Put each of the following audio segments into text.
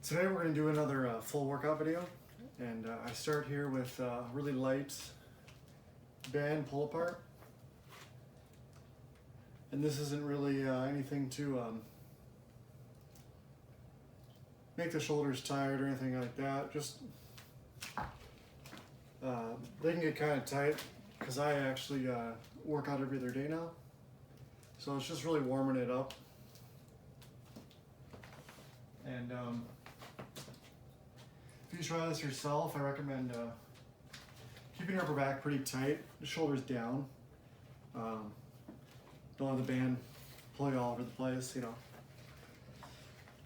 Today we're going to do another full workout video, and I start here with really light band pull apart. And this isn't really anything to make the shoulders tired or anything like that. Just they can get kind of tight because I actually work out every other day now, so it's just really warming it up. And if you try this yourself, I recommend keeping your upper back pretty tight, the shoulders down. Don't have the band pull you all over the place, you know.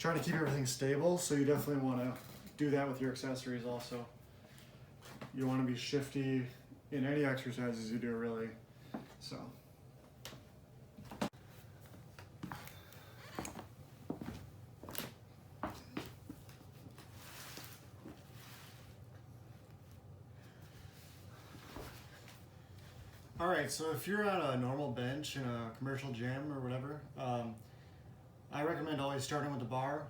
Trying to keep everything stable, so you definitely want to do that with your accessories also. You want to be shifty in any exercises you do, really. So. Alright, so if you're on a normal bench in a commercial gym or whatever, I recommend always starting with the bar.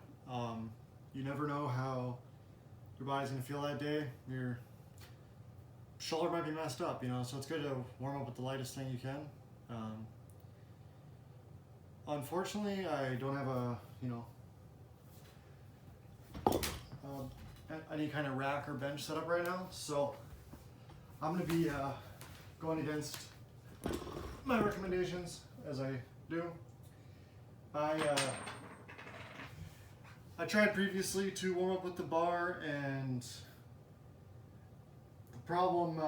You never know how your body's going to feel that day. Your shoulder might be messed up, you know, so it's good to warm up with the lightest thing you can. Unfortunately, I don't have a, any kind of rack or bench set up right now, so I'm going to be going against my recommendations as I do. I tried previously to warm up with the bar, and the problem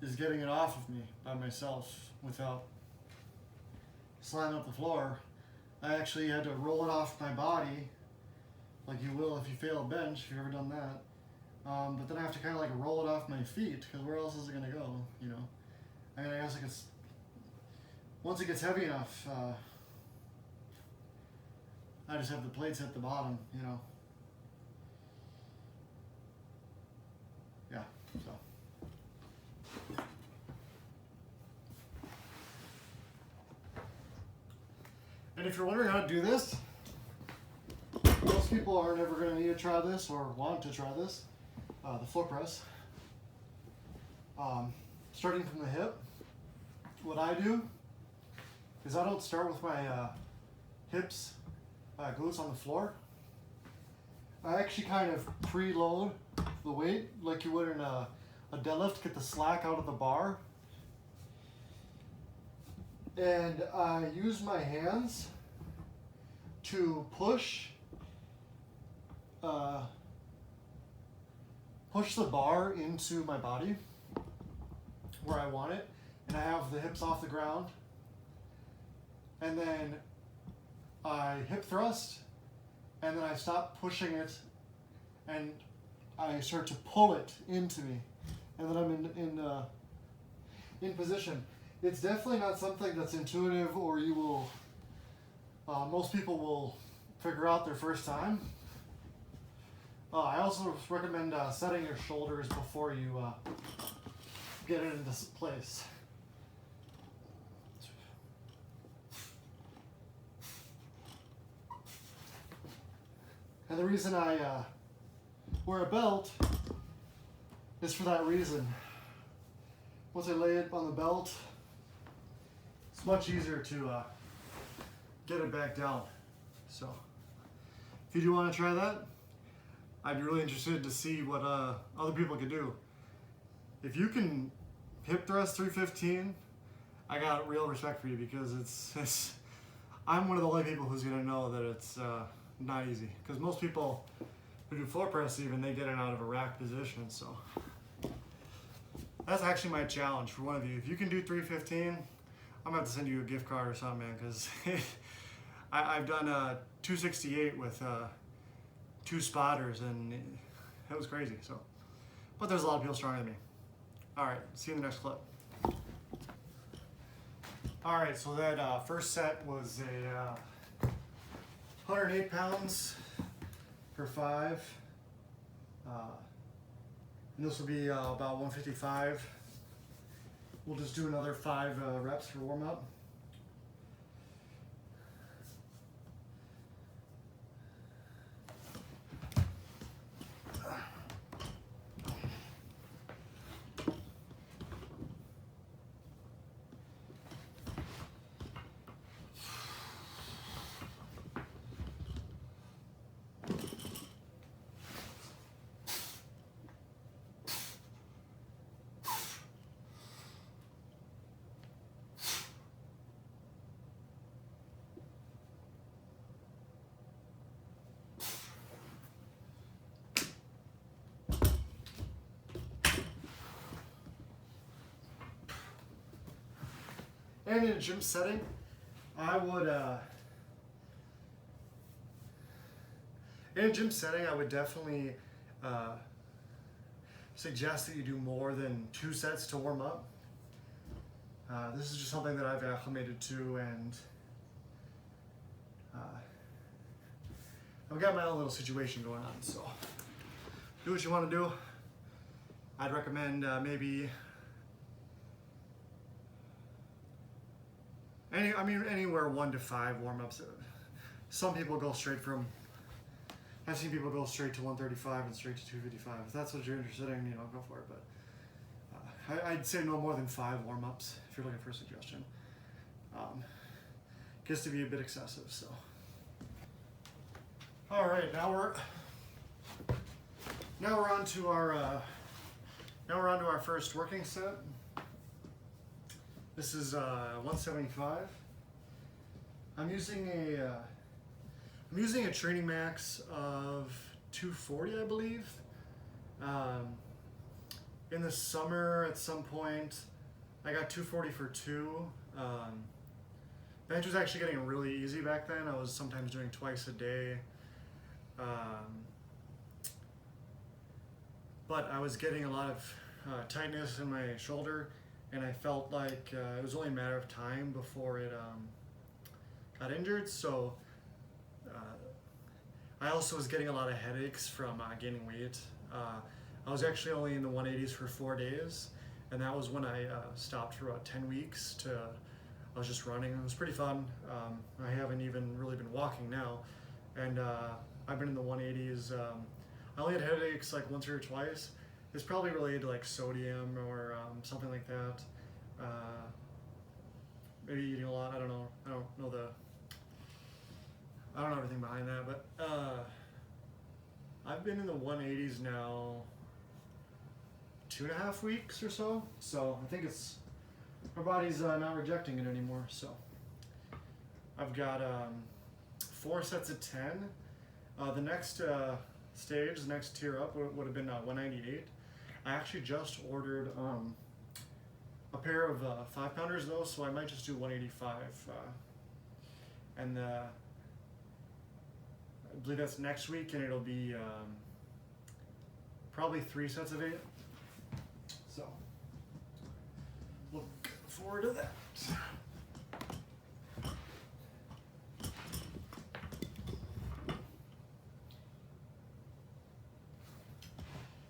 is getting it off of me by myself without slamming up the floor. I actually had to roll it off my body like you will if you fail a bench, if you've ever done that. But then I have to kind of like roll it off my feet, because where else is it going to go, you know? I mean, I guess once it gets heavy enough, I just have the plates at the bottom, you know? Yeah, so. And if you're wondering how to do this, most people are never going to need to try this or want to try this. The floor press. Starting from the hip, what I do is I don't start with my hips, glutes on the floor. I actually kind of preload the weight like you would in a deadlift, get the slack out of the bar. And I use my hands to push the bar into my body where I want it, and I have the hips off the ground, and then I hip thrust, and then I stop pushing it, and I start to pull it into me, and then I'm in position. It's definitely not something that's intuitive, or you will most people will figure out their first time. I also recommend setting your shoulders before you get it into place. And the reason I wear a belt is for that reason. Once I lay it on the belt, it's much easier to get it back down. So, if you do want to try that, I'd be really interested to see what other people can do. If you can hip thrust 315, I got real respect for you, because it's I'm one of the only people who's gonna know that it's not easy. Because most people who do floor press, even, they get it out of a rack position. So that's actually my challenge for one of you. If you can do 315, I'm gonna have to send you a gift card or something, man, because I've done 268 with 2 spotters, and it was crazy. So, but there's a lot of people stronger than me. All right, see you in the next clip. All right, so that first set was a 108 pounds for 5, and this will be about 155. We'll just do another 5 reps for warm up. And in a gym setting, I would, definitely suggest that you do more than 2 sets to warm up. This is just something that I've acclimated to, and I've got my own little situation going on, so do what you want to do. I'd recommend maybe anywhere 1 to 5 warm-ups. Some people go straight from, I've seen people go straight to 135 and straight to 255. If that's what you're interested in, you know, go for it. But I'd say no more than 5 warm-ups if you're looking for a suggestion. Gets to be a bit excessive, so. All right, now we're on to our first working set. This is 175. I'm using a training max of 240, I believe. In the summer, at some point, I got 240 for 2. Bench was actually getting really easy back then. I was sometimes doing twice a day. But I was getting a lot of tightness in my shoulder, and I felt like it was only a matter of time before it got injured. So I also was getting a lot of headaches from gaining weight. I was actually only in the 180s for 4 days, and that was when I stopped for about 10 weeks. I was just running. It was pretty fun. I haven't even really been walking now, and I've been in the 180s. I only had headaches like once or twice. It's probably related to like sodium or something like that. Maybe eating a lot. I don't know. I don't know everything behind that, but I've been in the 180s now 2.5 weeks or so. So I think my body's not rejecting it anymore. So I've got 4 sets of 10. The next stage, the next tier up would have been 198. I actually just ordered a pair of 5-pounders though, so I might just do 185. And I believe that's next week, and it'll be probably 3 sets of 8. So look forward to that.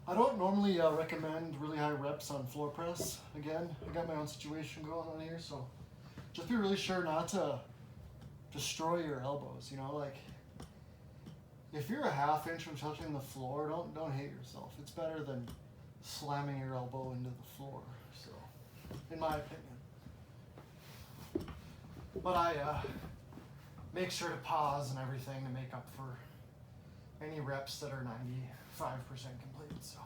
I don't normally recommend really high reps on floor press. Again, I got my own situation going on here, so just be really sure not to destroy your elbows. You know, like if you're a 1/2 inch from touching the floor, don't hate yourself. It's better than slamming your elbow into the floor. So, in my opinion, but I make sure to pause and everything to make up for any reps that are 95% complete. So.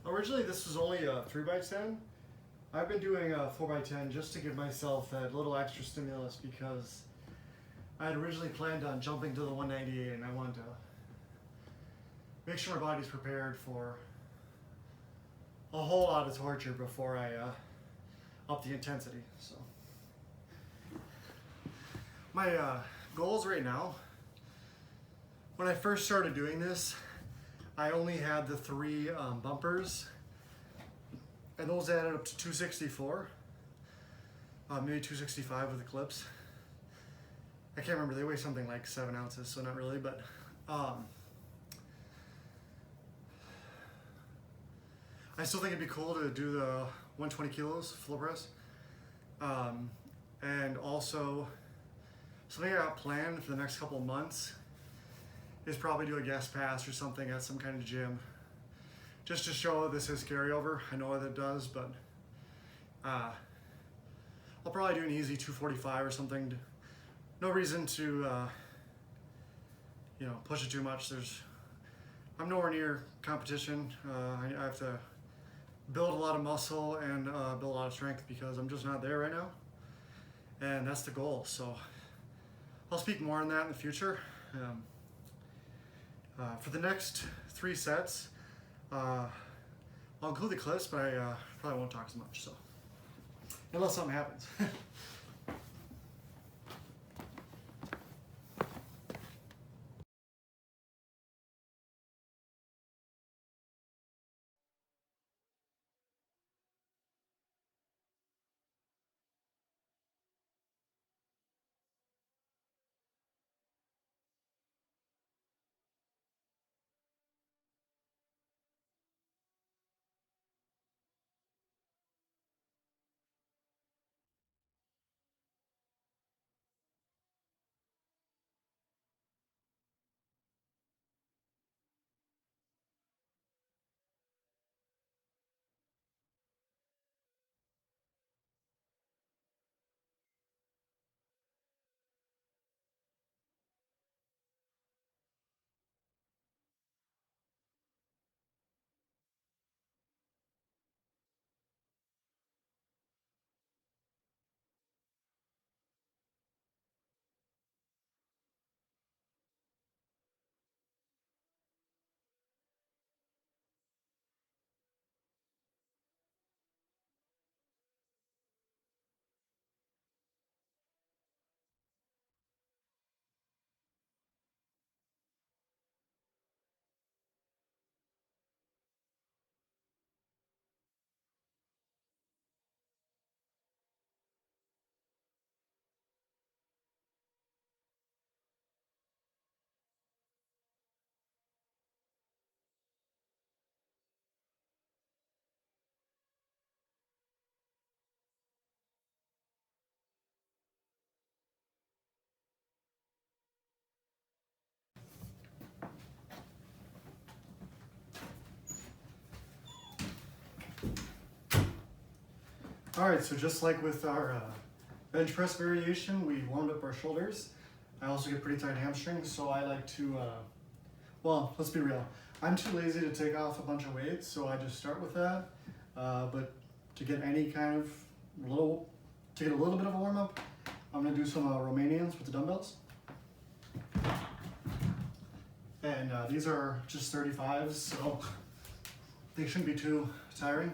Originally, this was only a 3x10. I've been doing a 4x10 just to give myself that little extra stimulus because I had originally planned on jumping to the 198, and I wanted to make sure my body's prepared for a whole lot of torture before I up the intensity. So my goals right now, when I first started doing this, I only had the 3 bumpers, and those added up to 264, maybe 265 with the clips. I can't remember, they weigh something like 7 ounces, so not really, but I still think it'd be cool to do the 120 kilos floor press. And also, something I got planned for the next couple of months is probably do a guest pass or something at some kind of gym, just to show this is carryover. I know that it does, but I'll probably do an easy 245 or something. No reason to you know, push it too much. I'm nowhere near competition. I have to build a lot of muscle and build a lot of strength because I'm just not there right now, and that's the goal. So I'll speak more on that in the future. For the next 3 sets, I'll include the clips, but I probably won't talk as much, so unless something happens. All right, so just like with our bench press variation, we warmed up our shoulders. I also get pretty tight hamstrings, so I like to, well, let's be real. I'm too lazy to take off a bunch of weights, so I just start with that. But to get any kind of to get a little bit of a warm up, I'm gonna do some Romanians with the dumbbells. And these are just 35s, so they shouldn't be too tiring.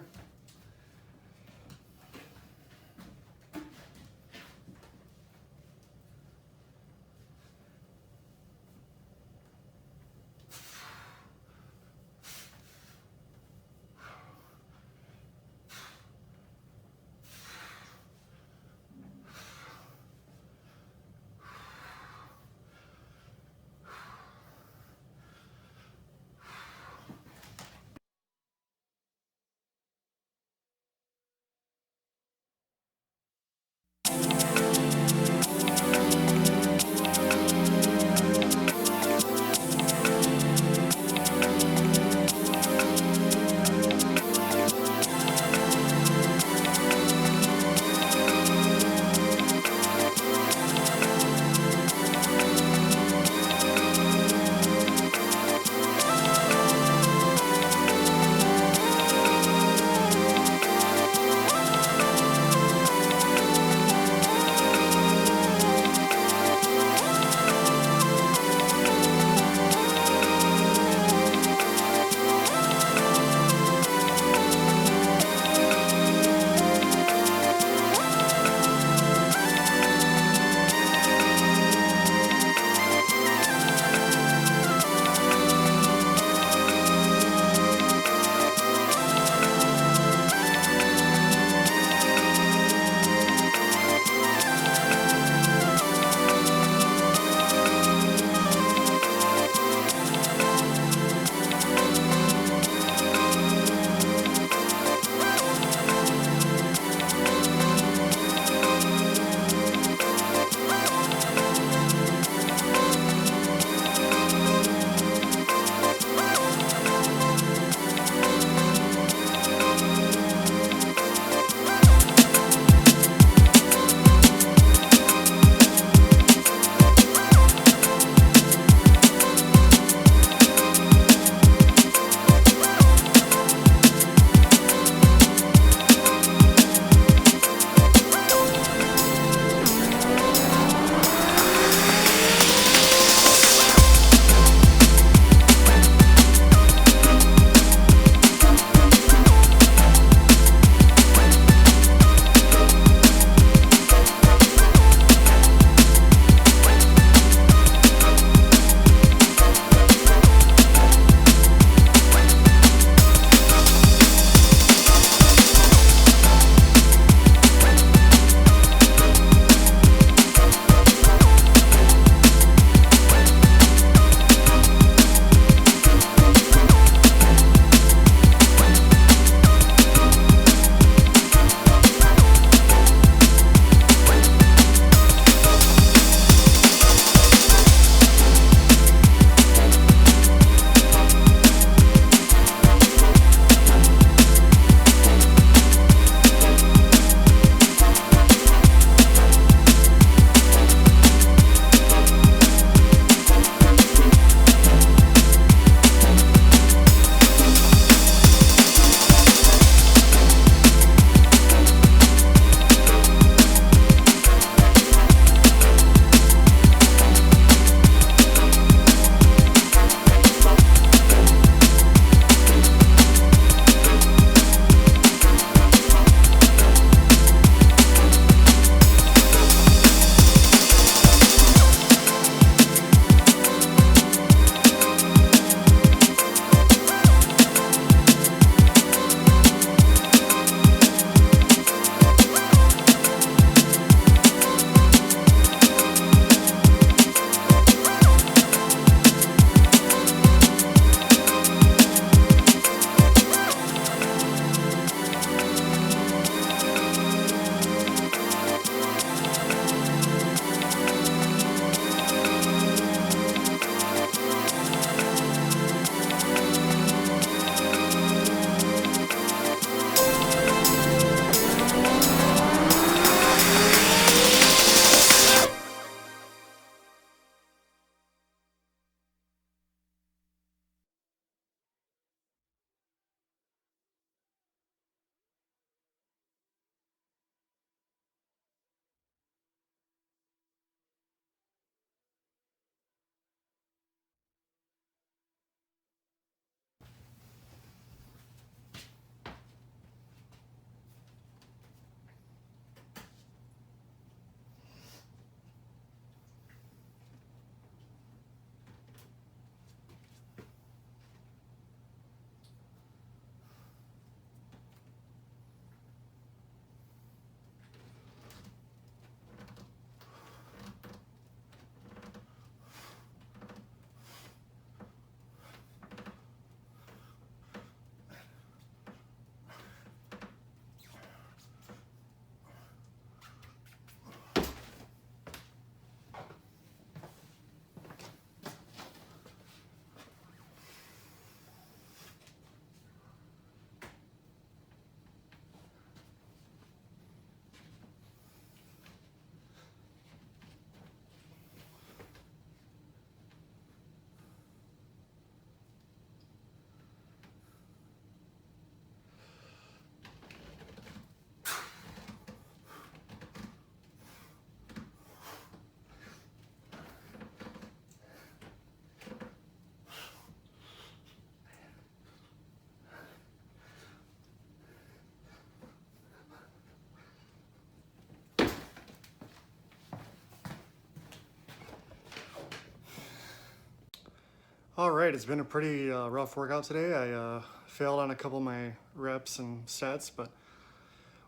All right, it's been a pretty rough workout today. I failed on a couple of my reps and sets, but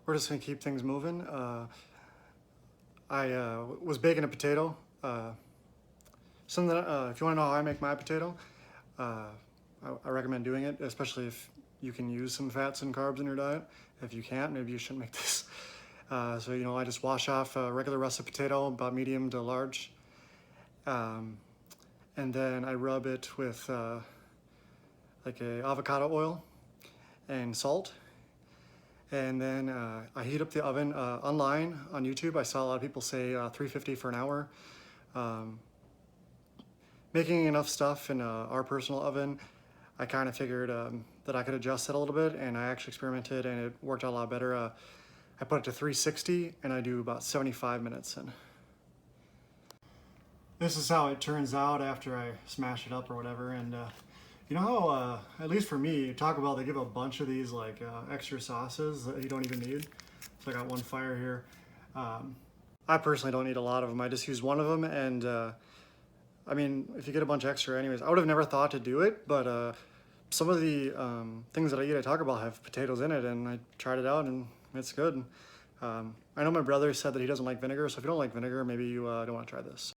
we're just gonna keep things moving. I was baking a potato. Something that, if you wanna know how I make my potato, I recommend doing it, especially if you can use some fats and carbs in your diet. If you can't, maybe you shouldn't make this. So, you know, I just wash off a regular russet potato, about medium to large. And then I rub it with like a avocado oil and salt. And then I heat up the oven. Online on YouTube, I saw a lot of people say 350 for an hour. Making enough stuff in our personal oven, I kind of figured that I could adjust it a little bit, and I actually experimented and it worked out a lot better. I put it to 360 and I do about 75 minutes in. This is how it turns out after I smash it up or whatever. And you know how, at least for me, Taco Bell, they give a bunch of these like extra sauces that you don't even need. So I got one fire here. I personally don't need a lot of them. I just use one of them, and I mean, if you get a bunch extra anyways, I would have never thought to do it, but some of the things that I eat at Taco Bell have potatoes in it, and I tried it out and it's good. I know my brother said that he doesn't like vinegar, so if you don't like vinegar, maybe you don't want to try this.